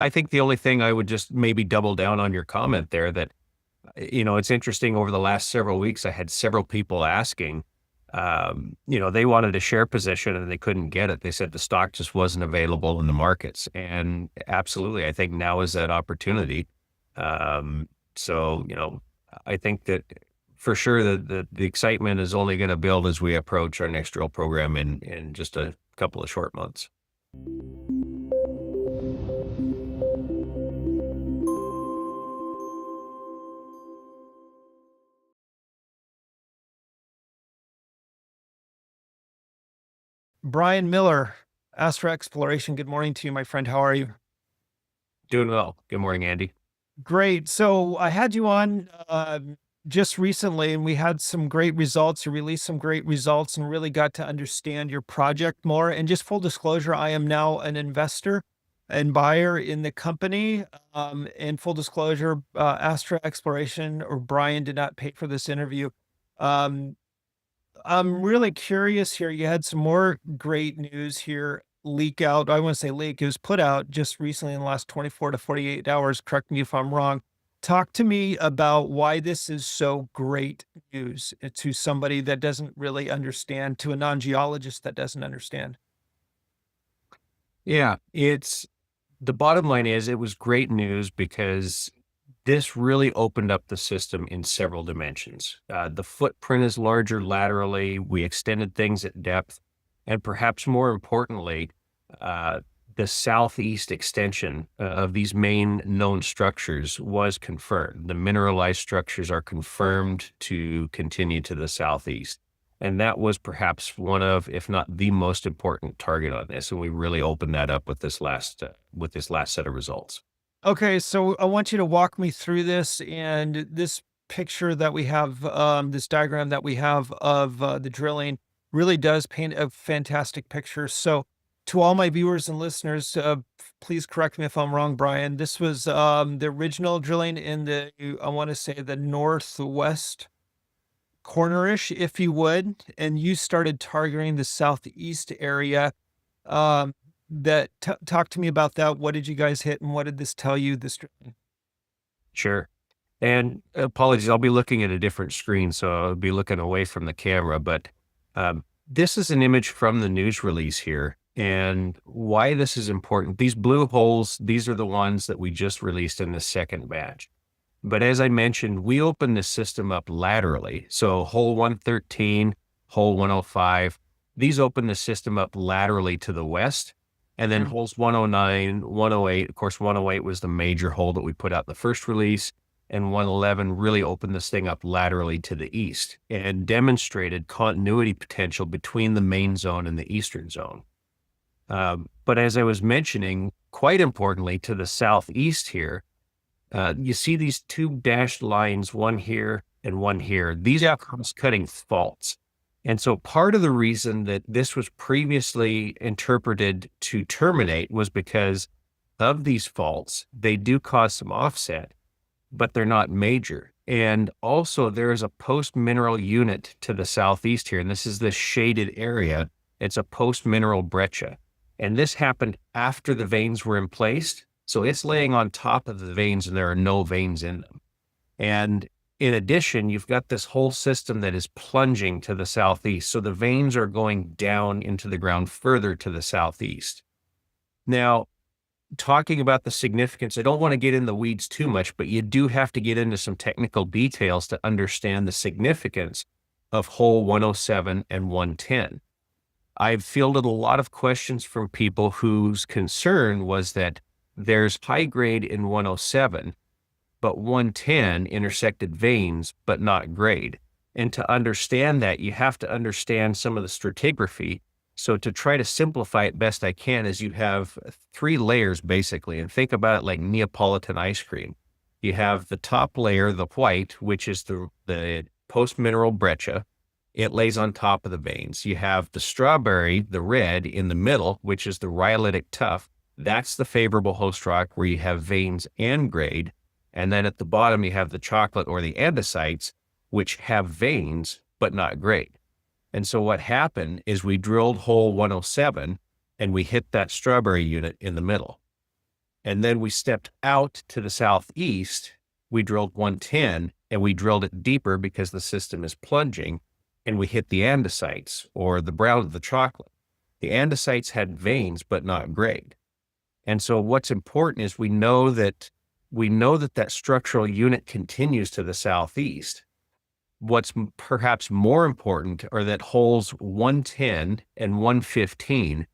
I think the only thing I would just maybe double down on your comment there that, it's interesting over the last several weeks, I had several people asking, they wanted a share position and they couldn't get it. They said the stock just wasn't available in the markets. And absolutely, I think now is that opportunity. Um, so, I think that for sure the excitement is only going to build as we approach our next drill program in just a couple of short months. Brian Miller, Astra Exploration. Good morning to you, my friend. How are you? Doing well. Good morning, Andy. Great. So I had you on just recently, and we had some great results. You released some great results and really got to understand your project more. And just full disclosure, I am now an investor and buyer in the company. And full disclosure, Astra Exploration or Brian did not pay for this interview. Um, I'm really curious here. You had some more great news here leak out. I want to say leak. It was put out just recently in the last 24 to 48 hours. Correct me if I'm wrong. Talk to me about why this is so great news to somebody that doesn't really understand, to a non-geologist that doesn't understand. Yeah, the bottom line is it was great news because this really opened up the system in several dimensions. The footprint is larger laterally. We extended things at depth. And perhaps more importantly, uh, the southeast extension of these main known structures was confirmed. The mineralized structures are confirmed to continue to the southeast. And that was perhaps one of, if not the most important target on this. And we really opened that up with this last set of results. Okay, so I want you to walk me through this and this picture that we have, this diagram that we have of the drilling really does paint a fantastic picture. So, to all my viewers and listeners, please correct me if I'm wrong, Brian. This was the original drilling in the, I want to say, the northwest cornerish, if you would, and you started targeting the southeast area. Um, talk to me about that. What did you guys hit, and what did this tell you? This. Sure. And apologies, I'll be looking at a different screen, so I'll be looking away from the camera. But this is an image from the news release here. And why this is important, these blue holes, these are the ones that we just released in the second batch. But as I mentioned, we opened the system up laterally. So hole 113, hole 105, these open the system up laterally to the west. And then holes 109, 108, of course, 108 was the major hole that we put out in the first release. And 111 really opened this thing up laterally to the east and demonstrated continuity potential between the main zone and the eastern zone. But as I was mentioning, quite importantly, to the southeast here, you see these two dashed lines, one here and one here. These are cross-cutting faults. And so part of the reason that this was previously interpreted to terminate was because of these faults. They do cause some offset, but they're not major. And also there is a post-mineral unit to the southeast here, and this is the shaded area. It's a post-mineral breccia. And this happened after the veins were in place. So it's laying on top of the veins and there are no veins in them. And in addition, you've got this whole system that is plunging to the southeast. So the veins are going down into the ground further to the southeast. Now, talking about the significance, I don't want to get in the weeds too much, but you do have to get into some technical details to understand the significance of hole 107 and 110. I've fielded a lot of questions from people whose concern was that there's high grade in 107, but 110 intersected veins, but not grade. And to understand that, you have to understand some of the stratigraphy. So to try to simplify it best I can is you have three layers basically, and think about it like Neapolitan ice cream. You have the top layer, the white, which is the post-mineral breccia. It lays on top of the veins. You have the strawberry, the red, in the middle, which is the rhyolitic tuff. That's the favorable host rock where you have veins and grade. And then at the bottom, you have the chocolate or the andesites, which have veins, but not grade. And so what happened is we drilled hole 107 and we hit that strawberry unit in the middle. And then we stepped out to the southeast. We drilled 110 and we drilled it deeper because the system is plunging, and we hit the andesites, or the brown of the chocolate. The andesites had veins, but not grade. And so what's important is we know that structural unit continues to the southeast. What's perhaps more important are that holes 110 and 115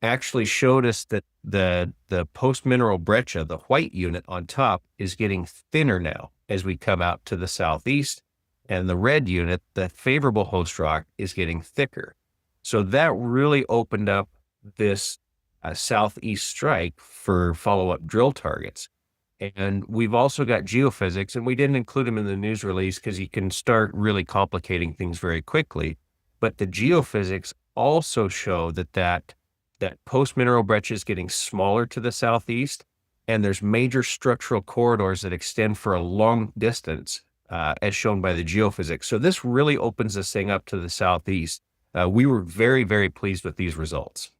actually showed us that the post-mineral breccia, the white unit on top, is getting thinner now as we come out to the southeast, and the red unit, the favorable host rock, is getting thicker. So that really opened up this southeast strike for follow-up drill targets. And we've also got geophysics, and we didn't include them in the news release because you can start really complicating things very quickly. But the geophysics also show that post-mineral breccia is getting smaller to the southeast, and there's major structural corridors that extend for a long distance, as shown by the geophysics. So this really opens this thing up to the southeast. We were very, very pleased with these results.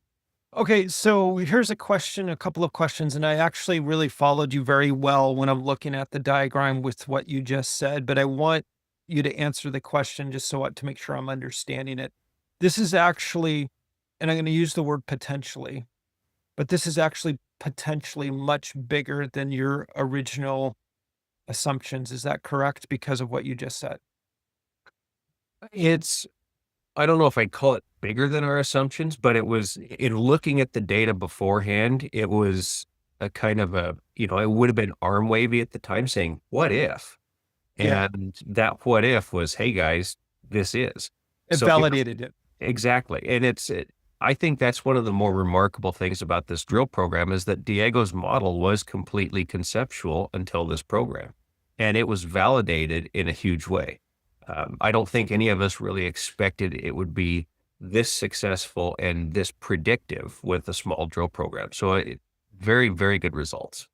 Okay, so here's a question, a couple of questions, and I actually really followed you very well when I'm looking at the diagram with what you just said, but I want you to answer the question just so to make sure I'm understanding it. This is actually, and I'm going to use the word potentially, but this is actually potentially much bigger than your original assumptions. Is that correct? Because of what you just said. It's I don't know if I'd call it bigger than our assumptions, but it was, in looking at the data beforehand, it was a kind of it would have been arm wavy at the time saying, what if? Yeah, And that what if was, hey guys, this is. it So it, validated it. exactly. And I think that's one of the more remarkable things about this drill program is that Diego's model was completely conceptual until this program, and it was validated in a huge way. I don't think any of us really expected it would be this successful and this predictive with a small drill program. So very, very good results.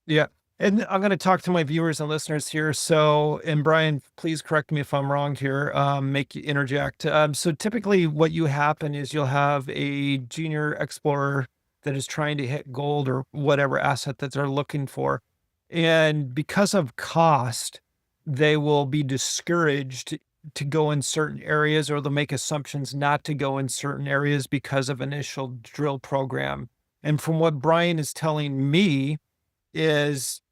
Yeah. And I'm going to talk to my viewers and listeners here. So, and Brian, please correct me if I'm wrong here. Make you interject. So typically what you happen is you'll have a junior explorer that is trying to hit gold or whatever asset that they're looking for. And because of cost, they will be discouraged to go in certain areas, or they'll make assumptions not to go in certain areas because of initial drill program. And from what Brian is telling me, is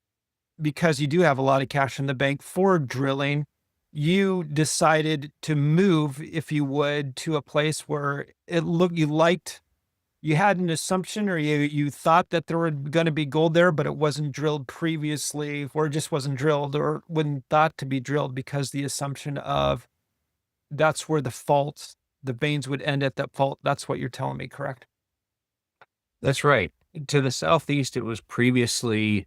because you do have a lot of cash in the bank for drilling, you decided to move, if you would, to a place where it looked, you liked, you had an assumption, or you thought that there were going to be gold there, but it wasn't drilled previously, or it just wasn't drilled, or wasn't thought to be drilled, because the assumption of that's where the faults, the veins would end at that fault. That's what you're telling me, correct? That's right. To the southeast, it was previously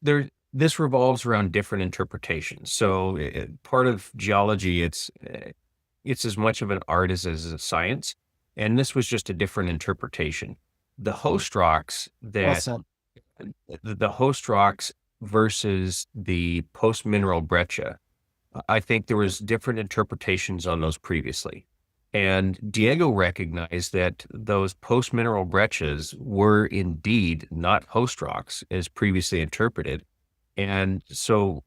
there. This revolves around different interpretations. So part of geology, it's as much of an art as a science. And this was just a different interpretation. The host rocks Well that said. the host rocks versus the post mineral breccia, I think there was different interpretations on those previously. And Diego recognized that those post mineral breccias were indeed not host rocks as previously interpreted. And so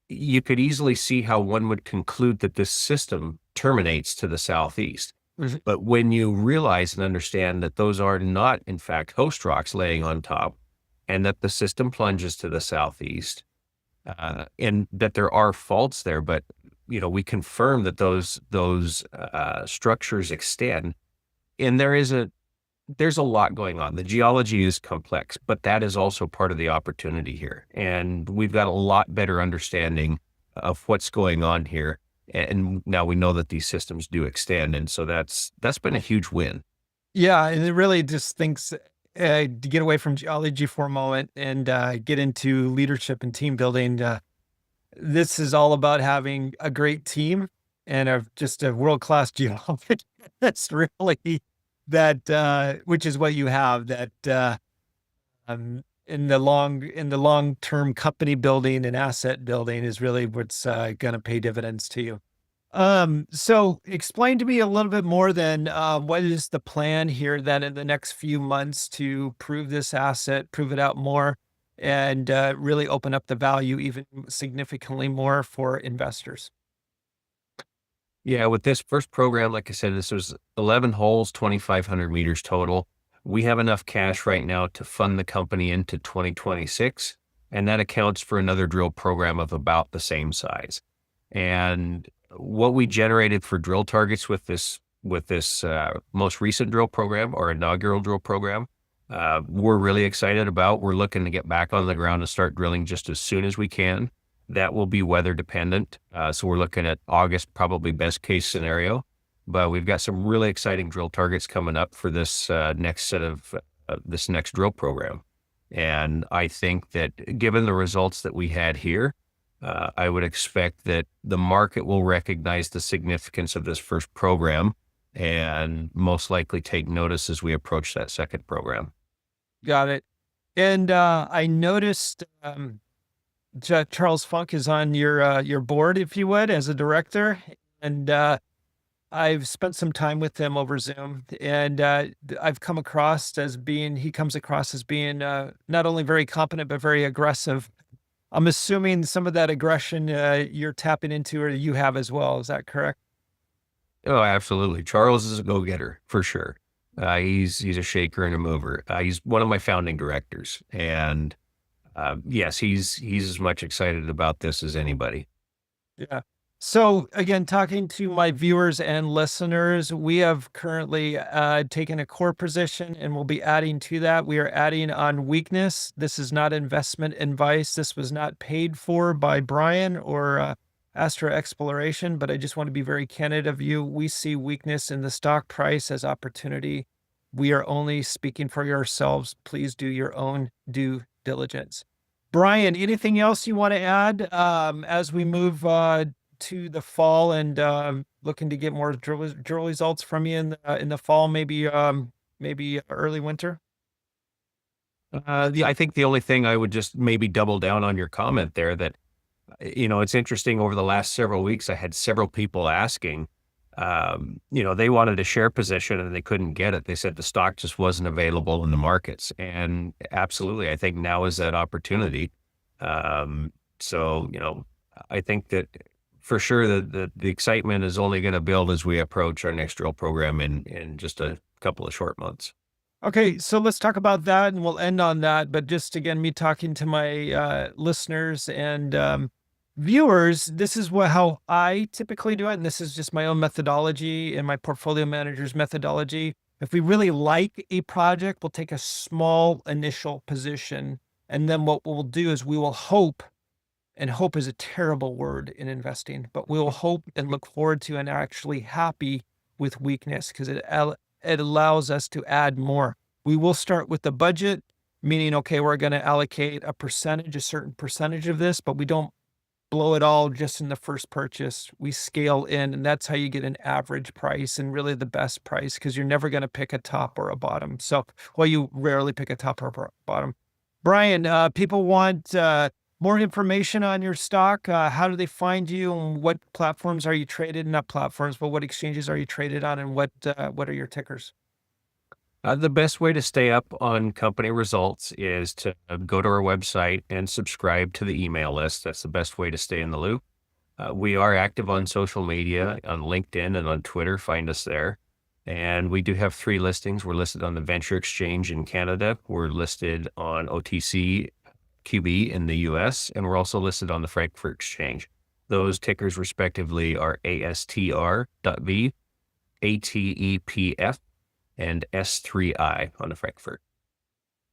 you could easily see how one would conclude that this system terminates to the southeast. Mhm. But when you realize and understand that those are not, in fact, host rocks laying on top, and that the system plunges to the southeast, and that there are faults there, but we confirm that those structures extend, and there's a lot going on. The geology is complex, but that is also part of the opportunity here. And we've got a lot better understanding of what's going on here. And now we know that these systems do extend. And so that's been a huge win. Yeah, and it really just thinks to get away from geology for a moment and get into leadership and team building. This is all about having a great team and just a world-class geologist. That's really which is what you have, in the long-term company building and asset building is really what's going to pay dividends to you. So explain to me a little bit more then, what is the plan here then in the next few months to prove this asset, prove it out more, and really open up the value even significantly more for investors? Yeah, with this first program, like I said, this was 11 holes, 2,500 meters total. We have enough cash right now to fund the company into 2026, and that accounts for another drill program of about the same size. And what we generated for drill targets with this most recent drill program or inaugural drill program, we're really excited about. We're looking to get back on the ground and start drilling just as soon as we can. That will be weather dependent. So we're looking at August, probably best case scenario. But we've got some really exciting drill targets coming up for this next set of this next drill program. And I think that given the results that we had here, I would expect that the market will recognize the significance of this first program and most likely take notice as we approach that second program. Got it. And I noticed Charles Funk is on your board, if you would, as a director, and I've spent some time with him over Zoom, and I've come across as being he comes across as being not only very competent but very aggressive. I'm assuming some of that aggression you're tapping into or you have as well. Is that correct? Oh, absolutely. Charles is a go-getter for sure. He's a shaker and a mover. He's one of my founding directors, and yes, he's as much excited about this as anybody. Yeah. So again, talking to my viewers and listeners, we have currently taken a core position and we'll be adding to that. We are adding on weakness. This is not investment advice. This was not paid for by Brian or Astra Exploration, but I just want to be very candid of you. We see weakness in the stock price as opportunity. We are only speaking for yourselves. Please do your own due diligence. Brian, anything else you want to add as we move to the fall and looking to get more drill results from you in the fall, maybe early winter? I think the only thing I would just maybe double down on your comment there that, it's interesting over the last several weeks, I had several people asking, they wanted a share position and they couldn't get it. They said the stock just wasn't available in the markets. And absolutely, I think now is that opportunity. So, I think that for sure the excitement is only going to build as we approach our next drill program in just a couple of short months. Okay, so let's talk about that and we'll end on that. But just again, me talking to my listeners and viewers, this is how I typically do it. And this is just my own methodology and my portfolio manager's methodology. If we really like a project, we'll take a small initial position. And then what we'll do is we will hope, and hope is a terrible word in investing, but we will hope and look forward to and are actually happy with weakness because it allows us to add more. We will start with the budget, meaning, okay, we're going to allocate a certain percentage of this, but we don't blow it all just in the first purchase. We scale in, and that's how you get an average price and really the best price because you're never going to pick a top or a bottom. So, well, you rarely pick a top or a bottom. Brian, people want more information on your stock. How do they find you, and what platforms are you traded? Not platforms, but what exchanges are you traded on, and what are your tickers? The best way to stay up on company results is to go to our website and subscribe to the email list. That's the best way to stay in the loop. We are active on social media, on LinkedIn and on Twitter. Find us there. And we do have 3 listings. We're listed on the Venture Exchange in Canada. We're listed on OTCQB in the US, and we're also listed on the Frankfurt Exchange. Those tickers respectively are ASTR.V, ATEPF, and S3I on the Frankfurt.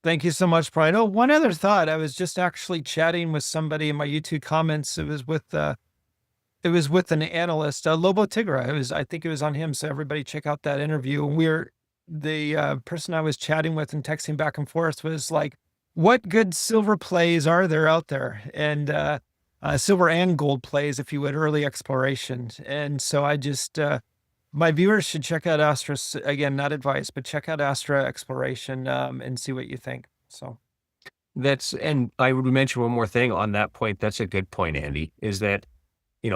Thank you so much, Brian. Oh, one other thought. I was just actually chatting with somebody in my YouTube comments. It was with an analyst, Lobo Tigra. I think it was on him. So everybody check out that interview. The person I was chatting with and texting back and forth was like, what good silver plays are there out there? And silver and gold plays, if you would, early exploration. And so my viewers should check out Astra, again, not advice, but check out Astra Exploration and see what you think. So, And I would mention one more thing on that point. That's a good point, Andy, is that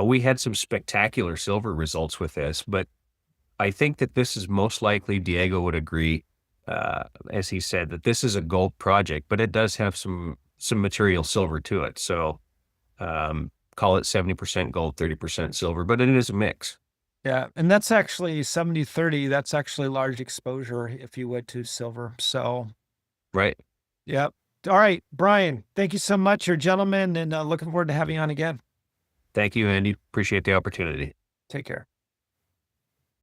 we had some spectacular silver results with this, but I think that this is most likely, Diego would agree, as he said, that this is a gold project, but it does have some material silver to it. So call it 70% gold, 30% silver, but it is a mix. Yeah, and that's actually 70/30. That's actually large exposure if you would to silver. So, Right. yeah. All right, Brian, thank you so much. You're a gentleman, and looking forward to having you on again. Thank you, Andy. Appreciate the opportunity. Take care.